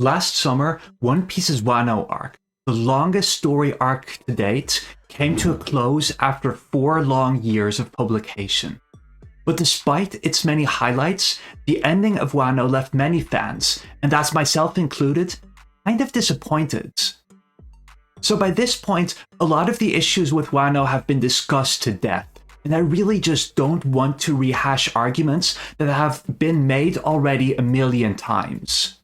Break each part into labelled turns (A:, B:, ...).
A: Last summer, One Piece's Wano arc, the longest story arc to date, came to a close after 4 long years of publication. But despite its many highlights, the ending of Wano left many fans, and that's myself included, kind of disappointed. So by this point, a lot of the issues with Wano have been discussed to death, and I really just don't want to rehash arguments that have been made already a million times.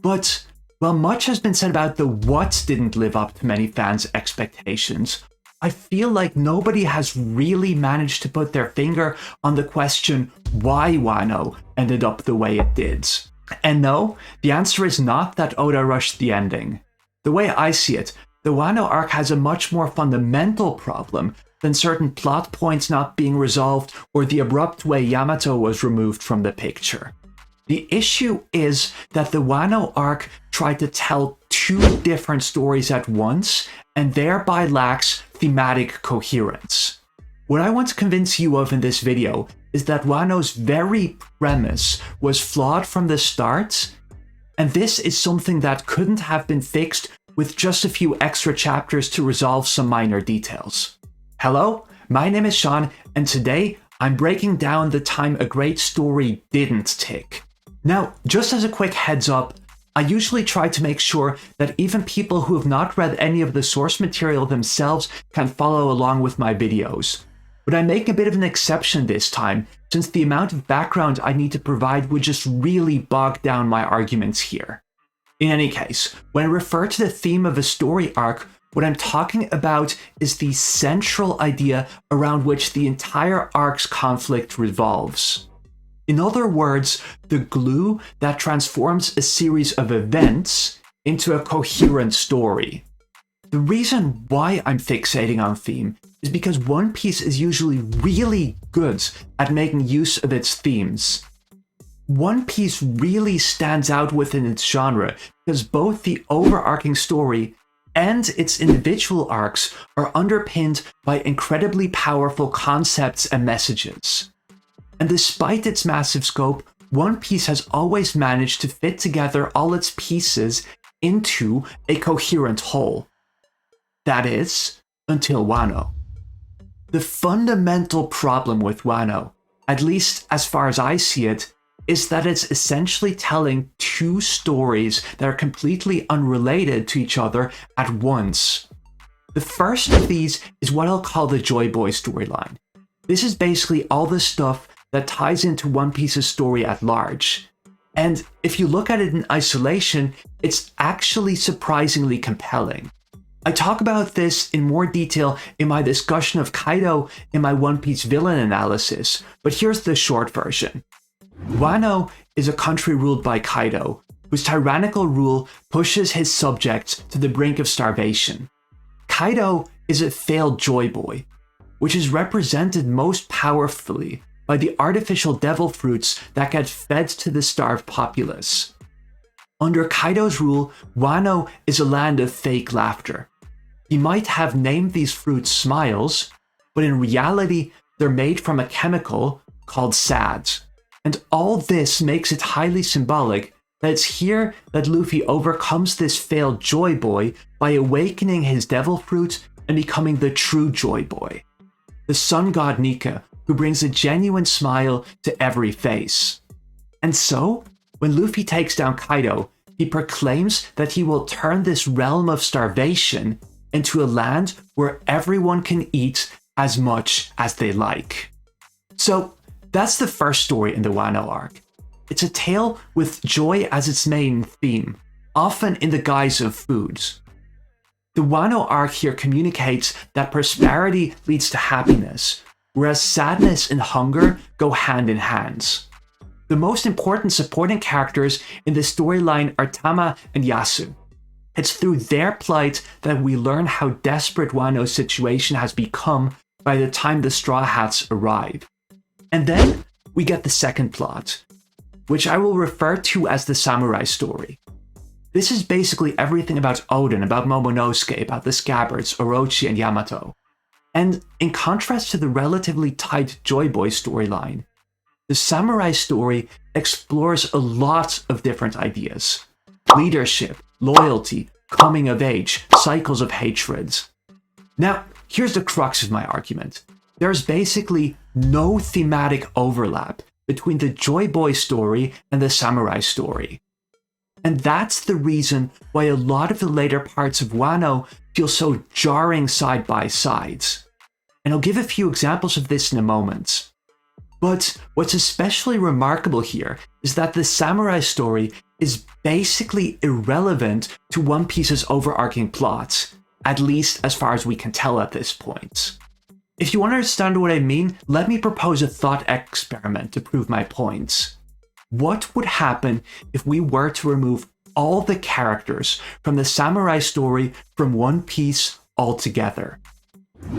A: But while much has been said about the what didn't live up to many fans' expectations, I feel like nobody has really managed to put their finger on the question why Wano ended up the way it did. And no, the answer is not that Oda rushed the ending. The way I see it, the Wano arc has a much more fundamental problem than certain plot points not being resolved or the abrupt way Yamato was removed from the picture. The issue is that the Wano arc tried to tell 2 different stories at once and thereby lacks thematic coherence. What I want to convince you of in this video is that Wano's very premise was flawed from the start, and this is something that couldn't have been fixed with just a few extra chapters to resolve some minor details. Hello, my name is Sean, and today I'm breaking down the time a great story didn't tick. Now, just as a quick heads up, I usually try to make sure that even people who have not read any of the source material themselves can follow along with my videos. But I'm making a bit of an exception this time, since the amount of background I need to provide would just really bog down my arguments here. In any case, when I refer to the theme of a story arc, what I'm talking about is the central idea around which the entire arc's conflict revolves. In other words, the glue that transforms a series of events into a coherent story. The reason why I'm fixating on theme is because One Piece is usually really good at making use of its themes. One Piece really stands out within its genre because both the overarching story and its individual arcs are underpinned by incredibly powerful concepts and messages. And despite its massive scope, One Piece has always managed to fit together all its pieces into a coherent whole. That is, until Wano. The fundamental problem with Wano, at least as far as I see it, is that it's essentially telling 2 stories that are completely unrelated to each other at once. The first of these is what I'll call the Joy Boy storyline. This is basically all the stuff that ties into One Piece's story at large. And if you look at it in isolation, it's actually surprisingly compelling. I talk about this in more detail in my discussion of Kaido in my One Piece villain analysis, but here's the short version. Wano is a country ruled by Kaido, whose tyrannical rule pushes his subjects to the brink of starvation. Kaido is a failed Joy Boy, which is represented most powerfully by the artificial devil fruits that get fed to the starved populace. Under Kaido's rule, Wano is a land of fake laughter. He might have named these fruits smiles, but in reality, they're made from a chemical called sads. And all this makes it highly symbolic that it's here that Luffy overcomes this failed Joy Boy by awakening his devil fruit and becoming the true Joy Boy, the sun god Nika, who brings a genuine smile to every face. And so, when Luffy takes down Kaido, he proclaims that he will turn this realm of starvation into a land where everyone can eat as much as they like. So, that's the first story in the Wano arc. It's a tale with joy as its main theme, often in the guise of foods. The Wano arc here communicates that prosperity leads to happiness, whereas sadness and hunger go hand in hand. The most important supporting characters in the storyline are Tama and Yasu. It's through their plight that we learn how desperate Wano's situation has become by the time the Straw Hats arrive. And then we get the second plot, which I will refer to as the samurai story. This is basically everything about Oden, about Momonosuke, about the Scabbards, Orochi, and Yamato. And in contrast to the relatively tight Joy Boy storyline, the samurai story explores a lot of different ideas. leadership, loyalty, coming of age, cycles of hatreds. Now, here's the crux of my argument. There's basically no thematic overlap between the Joy Boy story and the samurai story. And that's the reason why a lot of the later parts of Wano feel so jarring side by sides. And I'll give a few examples of this in a moment. But what's especially remarkable here is that the samurai story is basically irrelevant to One Piece's overarching plot, at least as far as we can tell at this point. If you want to understand what I mean, let me propose a thought experiment to prove my points. What would happen if we were to remove all the characters from the samurai story from One Piece altogether?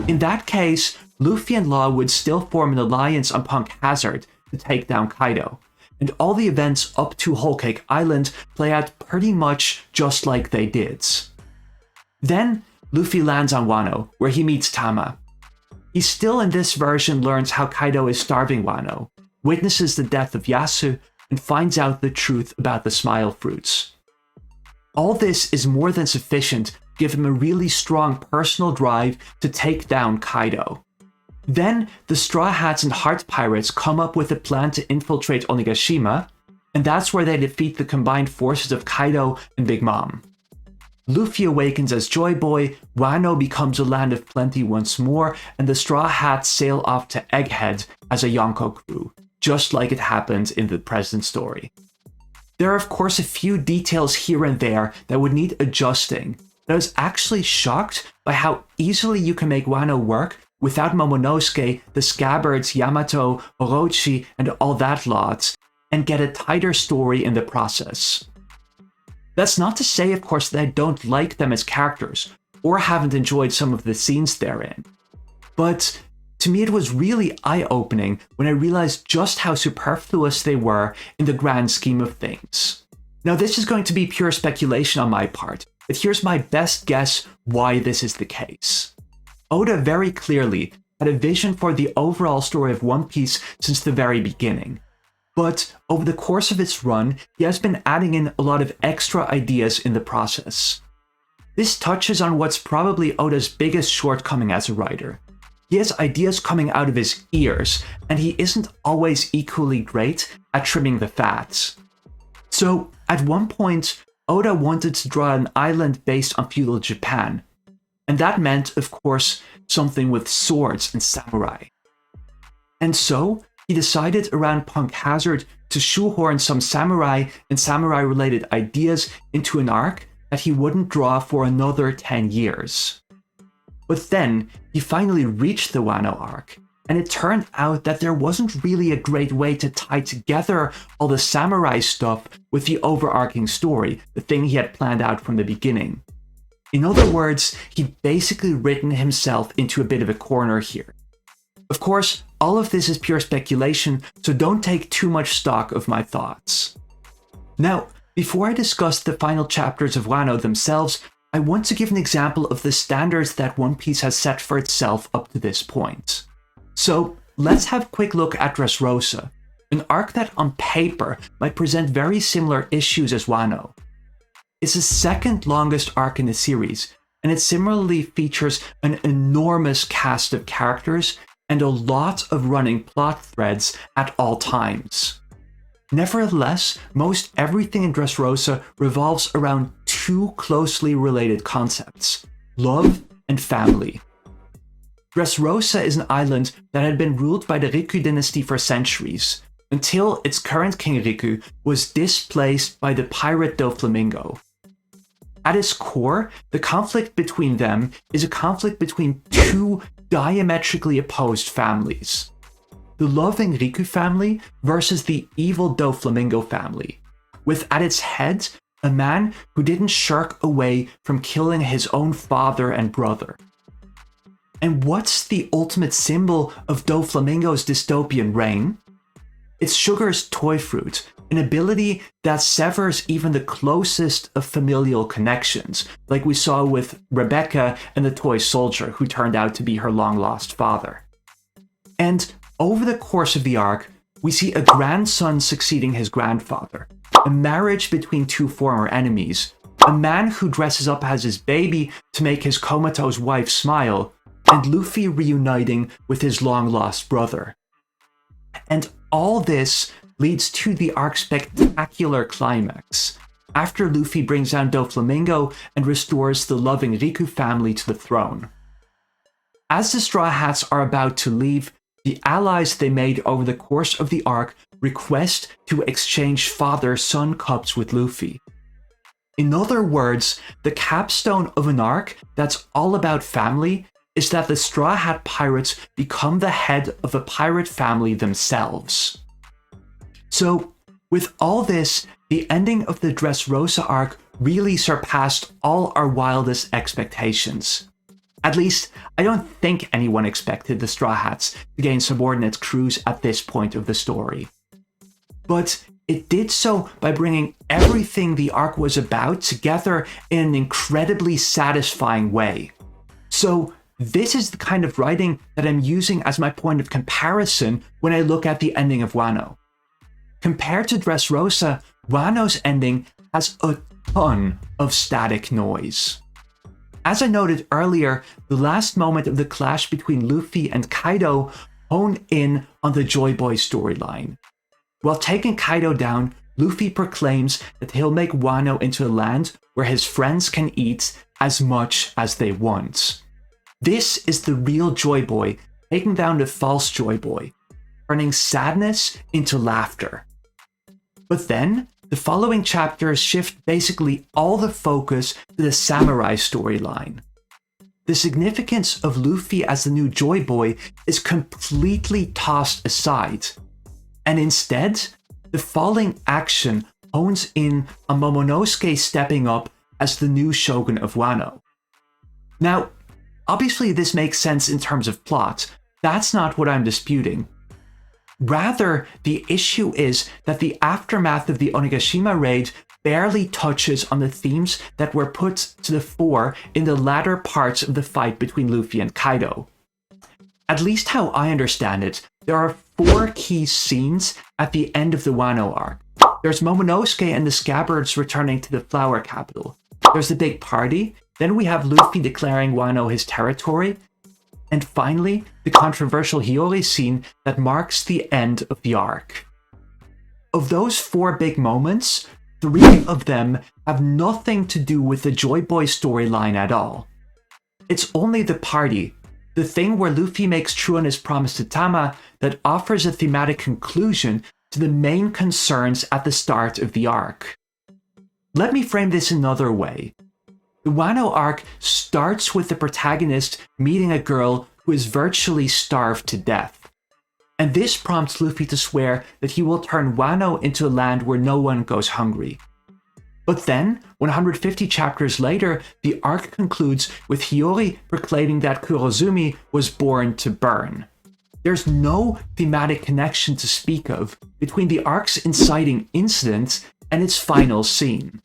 A: In that case, Luffy and Law would still form an alliance on Punk Hazard to take down Kaido, and all the events up to Whole Cake Island play out pretty much just like they did. Then, Luffy lands on Wano, where he meets Tama. He still in this version learns how Kaido is starving Wano, witnesses the death of Yasu, and finds out the truth about the Smile Fruits. All this is more than sufficient to give him a really strong personal drive to take down Kaido. Then, the Straw Hats and Heart Pirates come up with a plan to infiltrate Onigashima, and that's where they defeat the combined forces of Kaido and Big Mom. Luffy awakens as Joy Boy, Wano becomes a land of plenty once more, and the Straw Hats sail off to Egghead as a Yonko crew, just like it happened in the present story. There are of course a few details here and there that would need adjusting, but I was actually shocked by how easily you can make Wano work without Momonosuke, the Scabbards, Yamato, Orochi, and all that lot, and get a tighter story in the process. That's not to say, of course, that I don't like them as characters, or haven't enjoyed some of the scenes they're in. But to me it was really eye-opening when I realized just how superfluous they were in the grand scheme of things. Now this is going to be pure speculation on my part, but here's my best guess why this is the case. Oda very clearly had a vision for the overall story of One Piece since the very beginning. But over the course of its run, he has been adding in a lot of extra ideas in the process. This touches on what's probably Oda's biggest shortcoming as a writer. He has ideas coming out of his ears, and he isn't always equally great at trimming the fat. So, at one point, Oda wanted to draw an island based on feudal Japan, and that meant, of course, something with swords and samurai. And so, he decided around Punk Hazard to shoehorn some samurai and samurai-related ideas into an arc that he wouldn't draw for another 10 years. But then, he finally reached the Wano arc, and it turned out that there wasn't really a great way to tie together all the samurai stuff with the overarching story, the thing he had planned out from the beginning. In other words, he'd basically written himself into a bit of a corner here. Of course, all of this is pure speculation, so don't take too much stock of my thoughts. Now, before I discuss the final chapters of Wano themselves, I want to give an example of the standards that One Piece has set for itself up to this point. So, let's have a quick look at Dressrosa, an arc that on paper might present very similar issues as Wano. It's the second longest arc in the series, and it similarly features an enormous cast of characters and a lot of running plot threads at all times. Nevertheless, most everything in Dressrosa revolves around two closely related concepts: love and family. Dressrosa is an island that had been ruled by the Riku dynasty for centuries, until its current king Riku was displaced by the pirate Doflamingo. At its core, the conflict between them is a conflict between two diametrically opposed families: the loving Riku family versus the evil Doflamingo family, with at its head a man who didn't shirk away from killing his own father and brother. And what's the ultimate symbol of Doflamingo's dystopian reign? It's Sugar's toy fruit, an ability that severs even the closest of familial connections, like we saw with Rebecca and the toy soldier who turned out to be her long-lost father. And over the course of the arc, we see a grandson succeeding his grandfather, a marriage between two former enemies, a man who dresses up as his baby to make his comatose wife smile, and Luffy reuniting with his long-lost brother. And all this leads to the arc's spectacular climax, after Luffy brings down Doflamingo and restores the loving Riku family to the throne. As the Straw Hats are about to leave, the allies they made over the course of the arc request to exchange father-son cups with Luffy. In other words, the capstone of an arc that's all about family is that the Straw Hat Pirates become the head of a pirate family themselves. So, with all this, the ending of the Dressrosa arc really surpassed all our wildest expectations. At least, I don't think anyone expected the Straw Hats to gain subordinate crews at this point of the story. But it did so by bringing everything the arc was about together in an incredibly satisfying way. So, this is the kind of writing that I'm using as my point of comparison when I look at the ending of Wano. Compared to Dressrosa, Wano's ending has a ton of static noise. As I noted earlier, the last moment of the clash between Luffy and Kaido hone in on the Joy Boy storyline. While taking Kaido down, Luffy proclaims that he'll make Wano into a land where his friends can eat as much as they want. This is the real Joy Boy taking down the false Joy Boy, turning sadness into laughter. But then, the following chapters shift basically all the focus to the samurai storyline. The significance of Luffy as the new Joy Boy is completely tossed aside, and instead, the falling action hones in on Momonosuke stepping up as the new shogun of Wano. Now, obviously this makes sense in terms of plot, that's not what I'm disputing. Rather, the issue is that the aftermath of the Onigashima raid barely touches on the themes that were put to the fore in the latter parts of the fight between Luffy and Kaido. At least how I understand it, there are 4 key scenes at the end of the Wano arc. There's Momonosuke and the Scabbards returning to the Flower Capital. There's the big party, then we have Luffy declaring Wano his territory, and finally, the controversial Hiyori scene that marks the end of the arc. Of those 4 big moments, 3 of them have nothing to do with the Joy Boy storyline at all. It's only the party, the thing where Luffy makes true on his promise to Tama, that offers a thematic conclusion to the main concerns at the start of the arc. Let me frame this another way. The Wano arc starts with the protagonist meeting a girl who is virtually starved to death. And this prompts Luffy to swear that he will turn Wano into a land where no one goes hungry. But then, 150 chapters later, the arc concludes with Hiyori proclaiming that Kurozumi was born to burn. There's no thematic connection to speak of between the arc's inciting incident and its final scene.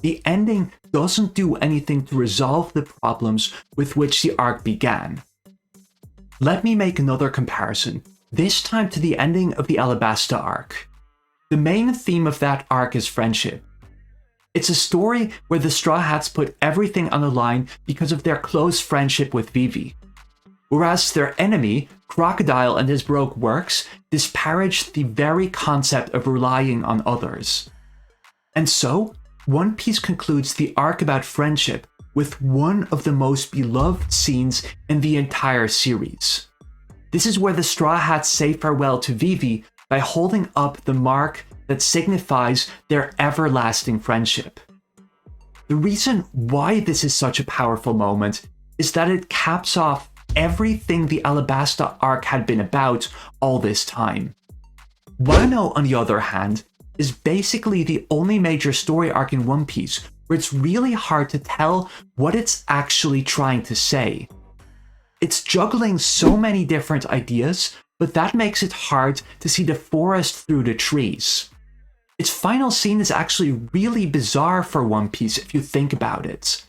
A: The ending doesn't do anything to resolve the problems with which the arc began. Let me make another comparison, this time to the ending of the Alabasta arc. The main theme of that arc is friendship. It's a story where the Straw Hats put everything on the line because of their close friendship with Vivi. Whereas their enemy, Crocodile and his broke works, disparaged the very concept of relying on others. And so, One Piece concludes the arc about friendship with one of the most beloved scenes in the entire series. This is where the Straw Hats say farewell to Vivi by holding up the mark that signifies their everlasting friendship. The reason why this is such a powerful moment is that it caps off everything the Alabasta arc had been about all this time. Wano, on the other hand, is basically the only major story arc in One Piece where it's really hard to tell what it's actually trying to say. It's juggling so many different ideas, but that makes it hard to see the forest through the trees. Its final scene is actually really bizarre for One Piece if you think about it.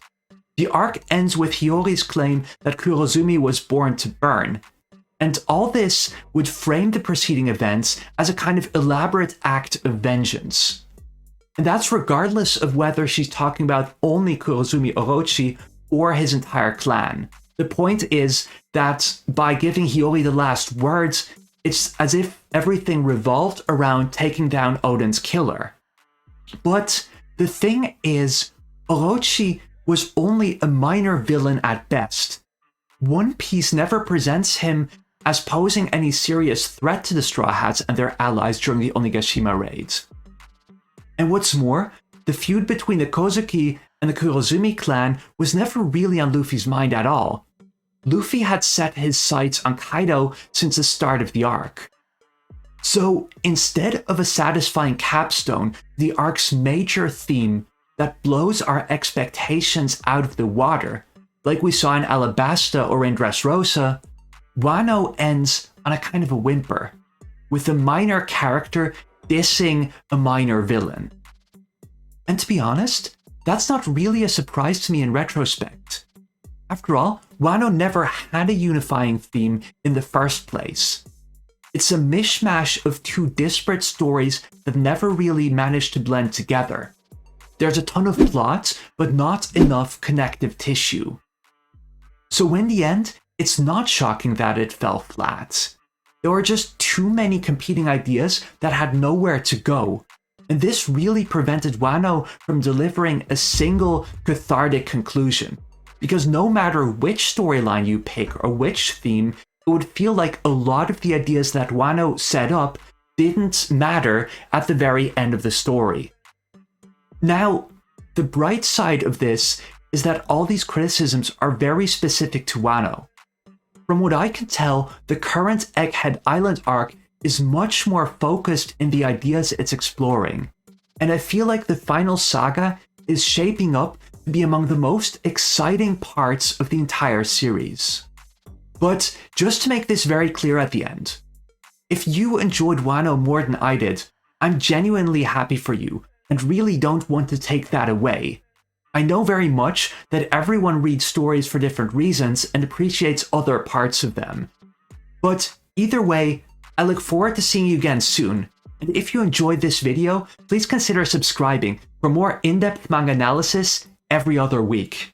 A: The arc ends with Hiyori's claim that Kurozumi was born to burn, and all this would frame the preceding events as a kind of elaborate act of vengeance. And that's regardless of whether she's talking about only Kurozumi Orochi or his entire clan. The point is that by giving Hiyori the last words, it's as if everything revolved around taking down Oden's killer. But the thing is, Orochi was only a minor villain at best. One Piece never presents him as posing any serious threat to the Straw Hats and their allies during the Onigashima raids. And what's more, the feud between the Kozuki and the Kurozumi clan was never really on Luffy's mind at all. Luffy had set his sights on Kaido since the start of the arc. So instead of a satisfying capstone to the arc's major theme that blows our expectations out of the water, like we saw in Alabasta or in Dressrosa, Wano ends on a kind of a whimper, with a minor character dissing a minor villain. And to be honest, that's not really a surprise to me in retrospect. After all, Wano never had a unifying theme in the first place. It's a mishmash of two disparate stories that never really managed to blend together. There's a ton of plot, but not enough connective tissue. So in the end, it's not shocking that it fell flat. There were just too many competing ideas that had nowhere to go, and this really prevented Wano from delivering a single cathartic conclusion, because no matter which storyline you pick or which theme, it would feel like a lot of the ideas that Wano set up didn't matter at the very end of the story. Now, the bright side of this is that all these criticisms are very specific to Wano. From what I can tell, the current Egghead Island arc is much more focused in the ideas it's exploring, and I feel like the final saga is shaping up to be among the most exciting parts of the entire series. But just to make this very clear at the end, if you enjoyed Wano more than I did, I'm genuinely happy for you, and really don't want to take that away. I know very much that everyone reads stories for different reasons and appreciates other parts of them. But either way, I look forward to seeing you again soon, and if you enjoyed this video, please consider subscribing for more in-depth manga analysis every other week.